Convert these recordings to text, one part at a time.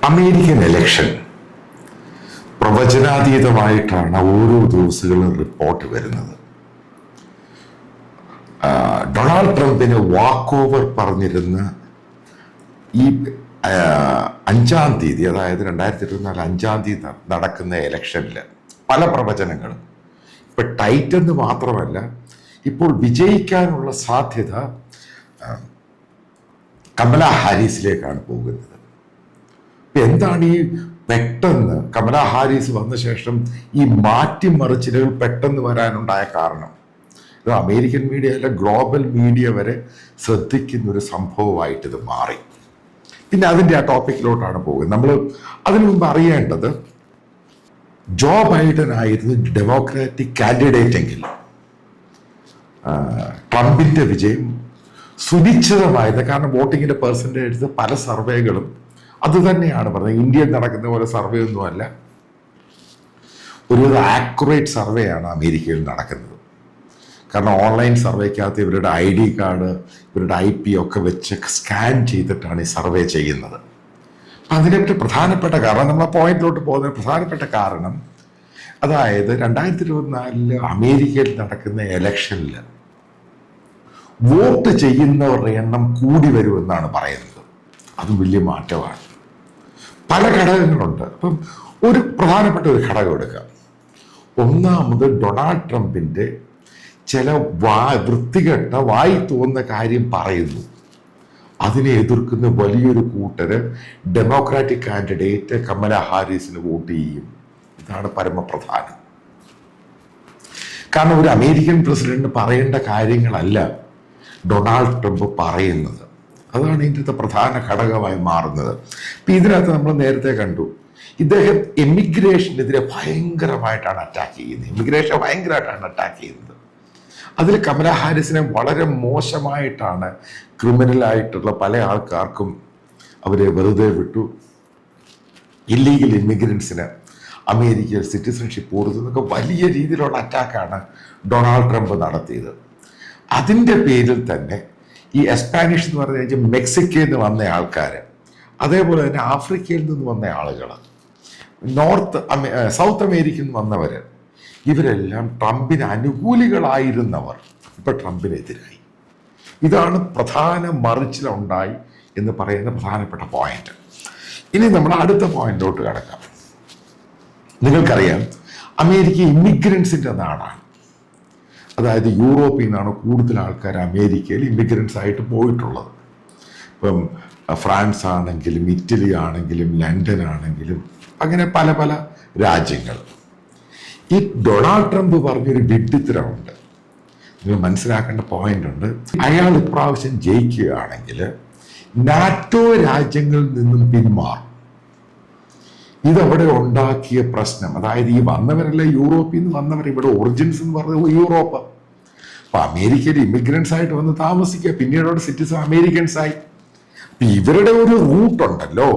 American election പ്രവചനാതീതമായിട്ടാണ് ഓരോ ദിവസങ്ങളും report വരുന്നത്. ഡൊണാൾഡ് ട്രംപിന് വാക്ക് ഓവർ പറഞ്ഞിരുന്ന ഈ 5-ാം തീയതി, അതായത് 2024 5-ാം തീയതി നടക്കുന്ന ഇലക്ഷനിൽ പല പ്രവചനങ്ങളും ഇപ്പൊ ടൈറ്റ് എന്ന് മാത്രമല്ല, ഇപ്പോൾ വിജയിക്കാനുള്ള സാധ്യത കമലാ ഹാരിസിലേക്കാണ് പോകുന്നത്. എന്താണ് ഈ പെട്ടെന്ന് കമലാ ഹാരിസ് വന്ന ശേഷം ഈ മാറ്റിമറിച്ചിലുകൾ പെട്ടെന്ന് വരാനുണ്ടായ കാരണം? ഇത് അമേരിക്കൻ മീഡിയ അല്ല, ഗ്ലോബൽ മീഡിയ വരെ ശ്രദ്ധിക്കുന്ന ഒരു സംഭവമായിട്ട് ഇത് മാറി. പിന്നെ അതിൻ്റെ ആ ടോപ്പിക്കിലോട്ടാണ് പോകുന്നത്. നമ്മൾ അതിനു മുമ്പ് അറിയേണ്ടത്, ജോ ബൈഡൻ ആയിരുന്നു ഡെമോക്രാറ്റിക് കാൻഡിഡേറ്റ് എങ്കിൽ ട്രംപിന്റെ വിജയം സുനിശ്ചിതമായത്. കാരണം വോട്ടിങ്ങിന്റെ പെർസെൻറ്റേജ് പല സർവേകളും അത് തന്നെയാണ് പറഞ്ഞത്. ഇന്ത്യയിൽ നടക്കുന്ന പോലെ സർവേ ഒന്നുമല്ല, ഒരു ആക്യുറേറ്റ് സർവേ ആണ് അമേരിക്കയിൽ നടക്കുന്നത്. കാരണം ഓൺലൈൻ സർവേക്കകത്ത് ഇവരുടെ ID കാർഡ്, ഇവരുടെ IP ഒക്കെ വെച്ച് സ്കാൻ ചെയ്തിട്ടാണ് ഈ സർവേ ചെയ്യുന്നത്. അപ്പം അതിനെപ്പറ്റി പ്രധാനപ്പെട്ട കാരണം, നമ്മൾ ആ പോയിന്റിലോട്ട് പോകുന്ന പ്രധാനപ്പെട്ട കാരണം, അതായത് 2024 അമേരിക്കയിൽ നടക്കുന്ന ഇലക്ഷനിൽ വോട്ട് ചെയ്യുന്നവരുടെ എണ്ണം കൂടി വരുമെന്നാണ് പറയുന്നത്. അതും വലിയ മാറ്റമാണ്. പല ഘടകങ്ങളുണ്ട്. അപ്പം ഒരു പ്രധാനപ്പെട്ട ഒരു ഘടകം എടുക്കാം. ഒന്നാമത്, ഡൊണാൾഡ് ട്രംപിന്റെ ചില വൃത്തികെട്ട വായി തോന്നുന്ന കാര്യം പറയുന്നു. അതിനെ എതിർക്കുന്ന വലിയൊരു കൂട്ടര് ഡെമോക്രാറ്റിക് കാൻഡിഡേറ്റ് കമലാ ഹാരിസിന് വോട്ട് ചെയ്യും. ഇതാണ് പരമപ്രധാനം. കാരണം ഒരു അമേരിക്കൻ പ്രസിഡന്റ് പറയേണ്ട കാര്യങ്ങളല്ല ഡൊണാൾഡ് ട്രംപ് പറയുന്നത്. അതാണ് ഇതിൻ്റെ പ്രധാന ഘടകമായി മാറുന്നത്. ഇപ്പം ഇതിനകത്ത് നമ്മൾ നേരത്തെ കണ്ടു, ഇദ്ദേഹം എമിഗ്രേഷനെതിരെ ഭയങ്കരമായിട്ടാണ് അറ്റാക്ക് ചെയ്യുന്നത്. ഇമിഗ്രേഷൻ ഭയങ്കരമായിട്ടാണ് അറ്റാക്ക് ചെയ്യുന്നത്. അതിൽ കമലാ ഹാരിസിനെ വളരെ മോശമായിട്ടാണ് ക്രിമിനലായിട്ടുള്ള പല ആൾക്കാർക്കും അവരെ വെറുതെ വിട്ടു. ഇല്ലീഗൽ ഇമിഗ്രൻസിന് അമേരിക്കയിൽ സിറ്റിസൺഷിപ്പ് കൊടുത്തതൊക്കെ വലിയ രീതിയിലുള്ള അറ്റാക്കാണ് ഡൊണാൾഡ് ട്രംപ് നടത്തിയത്. അതിൻ്റെ പേരിൽ തന്നെ ഈ എസ്പാനിഷ് എന്ന് പറഞ്ഞു കഴിഞ്ഞാൽ മെക്സിക്കയിൽ നിന്ന് വന്ന ആൾക്കാർ, അതേപോലെ തന്നെ ആഫ്രിക്കയിൽ നിന്ന് വന്ന ആളുകൾ, സൗത്ത് അമേരിക്കയിൽ നിന്ന് വന്നവർ, ഇവരെല്ലാം ട്രംപിന് അനുകൂലികളായിരുന്നവർ ഇപ്പൊ ട്രംപിനെതിരായി. ഇതാണ് പ്രധാന മറിച്ചിലുണ്ടായി എന്ന് പറയുന്ന പ്രധാനപ്പെട്ട പോയിന്റ്. ഇനി നമ്മൾ അടുത്ത പോയിന്റിലോട്ട് കിടക്കാം. നിങ്ങൾക്കറിയാം, അമേരിക്ക ഇമിഗ്രൻസിന്റെ നാടാണ്. അതായത് യൂറോപ്പിൽ നിന്നാണ് കൂടുതൽ ആൾക്കാർ അമേരിക്കയിൽ ഇമിഗ്രൻസ് ആയിട്ട് പോയിട്ടുള്ളത്. ഇപ്പം ഫ്രാൻസ് ആണെങ്കിലും, ഇറ്റലി ആണെങ്കിലും, ലണ്ടൻ ആണെങ്കിലും, അങ്ങനെ പല പല രാജ്യങ്ങൾ. ഈ ഡൊണാൾഡ് ട്രംപ് പറഞ്ഞൊരു വിഡ്ഢിത്തരമുണ്ട്. നിങ്ങൾ മനസ്സിലാക്കേണ്ട പോയിന്റ് ഉണ്ട്. അയാൾ ഇപ്രാവശ്യം ജയിക്കുകയാണെങ്കിൽ നാറ്റോ രാജ്യങ്ങളിൽ നിന്നും പിന്മാറും. ഇതവിടെ ഉണ്ടാക്കിയ പ്രശ്നം, അതായത് ഈ വന്നവരല്ല യൂറോപ്പിൽ നിന്ന് വന്നവർ, ഇവിടെ ഒറിജിൻസ് എന്ന് പറയുന്നത് യൂറോപ്പ്. അപ്പൊ അമേരിക്കയിൽ ഇമിഗ്രൻസ് ആയിട്ട് വന്ന് താമസിക്കുക, പിന്നീട് അവിടെ സിറ്റിസൺ അമേരിക്കൻസ് ആയി. ഇവരുടെ ഒരു റൂട്ടുണ്ടല്ലോ,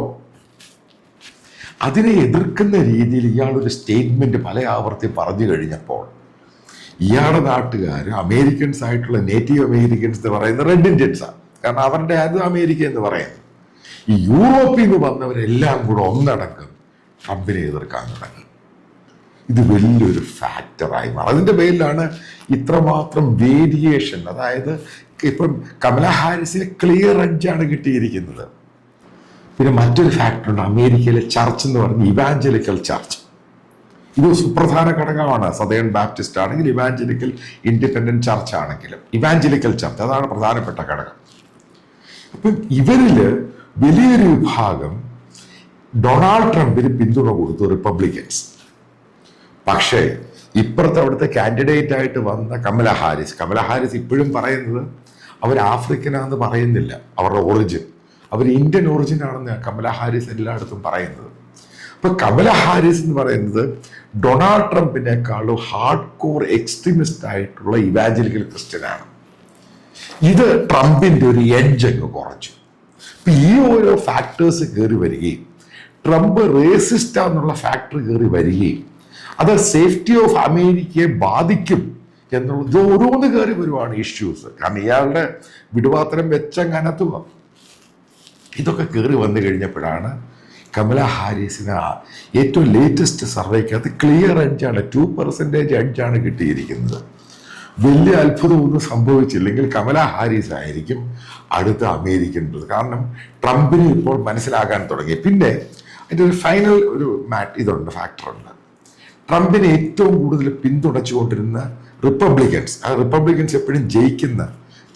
അതിനെ എതിർക്കുന്ന രീതിയിൽ ഇയാളൊരു സ്റ്റേറ്റ്മെന്റ് പല ആവർത്തി പറഞ്ഞു കഴിഞ്ഞപ്പോൾ ഇയാളുടെ നാട്ടുകാർ അമേരിക്കൻസ് ആയിട്ടുള്ള നേറ്റീവ് അമേരിക്കൻസ് എന്ന് പറയുന്ന റെഡ് ഇന്ത്യൻസാണ്. കാരണം അവരുടെ അത് അമേരിക്ക എന്ന് പറയുന്നത്. ഈ യൂറോപ്പിൽ നിന്ന് വന്നവരെല്ലാം കൂടെ ഒന്നടങ്കം ട്രംപിനെ എതിർക്കാൻ തുടങ്ങി. ഇത് വലിയൊരു ഫാക്ടറായി മാറും. അതിൻ്റെ പേരിലാണ് ഇത്രമാത്രം വേരിയേഷൻ. അതായത് ഇപ്പം കമലാ ഹാരിസിന് ക്ലിയർ എഡ്ജാണ് കിട്ടിയിരിക്കുന്നത്. പിന്നെ മറ്റൊരു ഫാക്ടറുണ്ട്, അമേരിക്കയിലെ ചർച്ച് എന്ന് പറഞ്ഞ ഇവാഞ്ചലിക്കൽ ചർച്ച്. ഇത് സുപ്രധാന ഘടകമാണ്. സദേൺ ബാപ്റ്റിസ്റ്റ് ആണെങ്കിലും, ഇവാഞ്ചലിക്കൽ ഇൻഡിപെൻഡന്റ് ചർച്ച് ആണെങ്കിലും, ഇവാഞ്ചലിക്കൽ ചർച്ച് അതാണ് പ്രധാനപ്പെട്ട ഘടകം. അപ്പം ഇവരില് വലിയൊരു വിഭാഗം ഡൊണാൾഡ് ട്രംപിന് പിന്തുണ കൊടുത്തു, റിപ്പബ്ലിക്കൻസ്. പക്ഷേ ഇപ്പുറത്തെ അവിടുത്തെ കാൻഡിഡേറ്റ് ആയിട്ട് വന്ന കമലാ ഹാരിസ് ഇപ്പോഴും പറയുന്നത് അവർ ആഫ്രിക്കനാന്ന് പറയുന്നില്ല. അവരുടെ ഒറിജിൻ, അവർ ഇന്ത്യൻ ഒറിജിൻ ആണെന്ന് കമലാ ഹാരിസ് എല്ലായിടത്തും പറയുന്നത്. അപ്പൊ കമലാ ഹാരിസ് എന്ന് പറയുന്നത് ഡൊണാൾഡ് ട്രംപിനേക്കാളും ഹാർഡ് കോർ എക്സ്ട്രീമിസ്റ്റ് ആയിട്ടുള്ള ഇവാഞ്ചലിക്കൽ ക്രിസ്ത്യനാണ്. ഇത് ട്രംപിന്റെ ഒരു എഡ്ജ് അങ്ങ് കുറച്ചു. ഈ ഓരോ ഫാക്ടേഴ്സ് കയറി വരികയും ട്രംപ് റേസിസ്റ്റാന്നുള്ള ഫാക്ടർ കയറി വരികയും അത് സേഫ്റ്റി ഓഫ് അമേരിക്കയെ ബാധിക്കും എന്നുള്ളത് ഓരോന്ന് കയറി വരുവാണ് ഇഷ്യൂസ്. കാരണം ഇയാളുടെ വിടുവാത്തരം വെച്ചങ്ങനത്തുക ഇതൊക്കെ കയറി വന്നു കഴിഞ്ഞപ്പോഴാണ് കമല ഹാരിസിന് ഏറ്റവും ലേറ്റസ്റ്റ് സർവേക്കകത്ത് ക്ലിയർ എഡ്ജാണ്, 2% എഡ്ജാണ് കിട്ടിയിരിക്കുന്നത്. വലിയ അത്ഭുതമൊന്നും സംഭവിച്ചില്ലെങ്കിൽ കമല ഹാരിസ് ആയിരിക്കും അടുത്ത അമേരിക്കൻ പ്രസിഡന്റ്. കാരണം ട്രംപിന് ഇപ്പോൾ മനസ്സിലാകാൻ തുടങ്ങി. പിന്നെ അതിൻ്റെ ഒരു ഫൈനൽ ഒരു ഇതുണ്ട്, ഫാക്ടറുണ്ട്. ട്രംപിനെ ഏറ്റവും കൂടുതൽ പിന്തുണച്ചുകൊണ്ടിരുന്ന റിപ്പബ്ലിക്കൻസ് എപ്പോഴും ജയിക്കുന്ന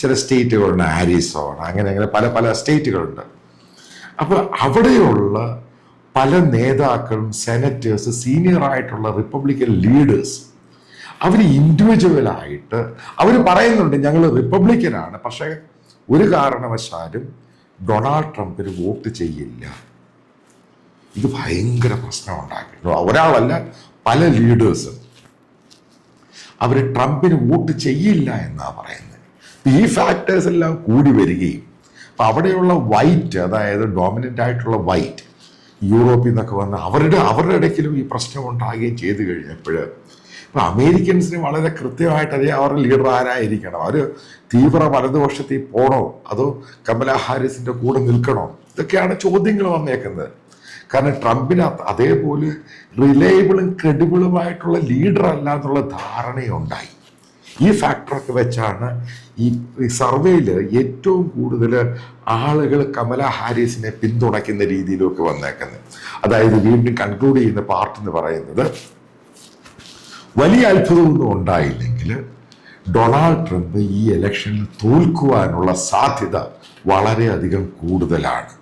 ചില സ്റ്റേറ്റുകളുണ്ട്, ആരിസോണ, അങ്ങനെ പല പല സ്റ്റേറ്റുകളുണ്ട്. അപ്പോൾ അവിടെയുള്ള പല നേതാക്കളും, സെനറ്റേഴ്സ്, സീനിയർ ആയിട്ടുള്ള റിപ്പബ്ലിക്കൻ ലീഡേഴ്സ്, അവർ ഇൻഡിവിജ്വലായിട്ട് അവർ പറയുന്നുണ്ട് ഞങ്ങൾ റിപ്പബ്ലിക്കനാണ്, പക്ഷേ ഒരു കാരണവശാലും ഡൊണാൾഡ് ട്രംപിന് വോട്ട് ചെയ്യില്ല. ഇത് ഭയങ്കര പ്രശ്നം ഉണ്ടാക്കി. ഒരാളല്ല, പല ലീഡേഴ്സും അവർ ട്രംപിന് വോട്ട് ചെയ്യില്ല എന്നാണ് പറയുന്നത്. ഈ ഫാക്ടേഴ്സ് എല്ലാം കൂടി വരികയും അപ്പം അവിടെയുള്ള വൈറ്റ്, അതായത് ഡോമിനൻ്റ് ആയിട്ടുള്ള വൈറ്റ് യൂറോപ്പിൽ നിന്നൊക്കെ വന്ന് അവരുടെ ഇടയ്ക്കിലും ഈ പ്രശ്നം ഉണ്ടാകുകയും ചെയ്തു കഴിഞ്ഞപ്പോൾ ഇപ്പം അമേരിക്കൻസിന് വളരെ കൃത്യമായിട്ട് അറിയാം അവരുടെ ലീഡർ ആരായിരിക്കണം. അവർ തീവ്ര വലതുപക്ഷത്തിൽ പോകണോ അതോ കമല ഹാരിസിൻ്റെ കൂടെ നിൽക്കണോ, ഇതൊക്കെയാണ് ചോദ്യങ്ങൾ വന്നേക്കുന്നത്. കാരണം ട്രംപിന് അതേപോലെ റിലയബിളും ക്രെഡിബിളുമായിട്ടുള്ള ലീഡർ അല്ല എന്നുള്ള ധാരണയുണ്ടായി. ഈ ഫാക്ടറൊക്കെ വെച്ചാണ് ഈ സർവേയിൽ ഏറ്റവും കൂടുതൽ ആളുകൾ കമല ഹാരിസിനെ പിന്തുണയ്ക്കുന്ന രീതിയിലൊക്കെ വന്നേക്കുന്നത്. അതായത് വീണ്ടും കൺക്ലൂഡ് ചെയ്യുന്ന പാർട്ട് എന്ന് പറയുന്നത്, വലിയ അത്ഭുതമൊന്നും ഉണ്ടായില്ലെങ്കിൽ ഡൊണാൾഡ് ട്രംപ് ഈ ഇലക്ഷനിൽ തോൽക്കുവാനുള്ള സാധ്യത വളരെയധികം കൂടുതലാണ്.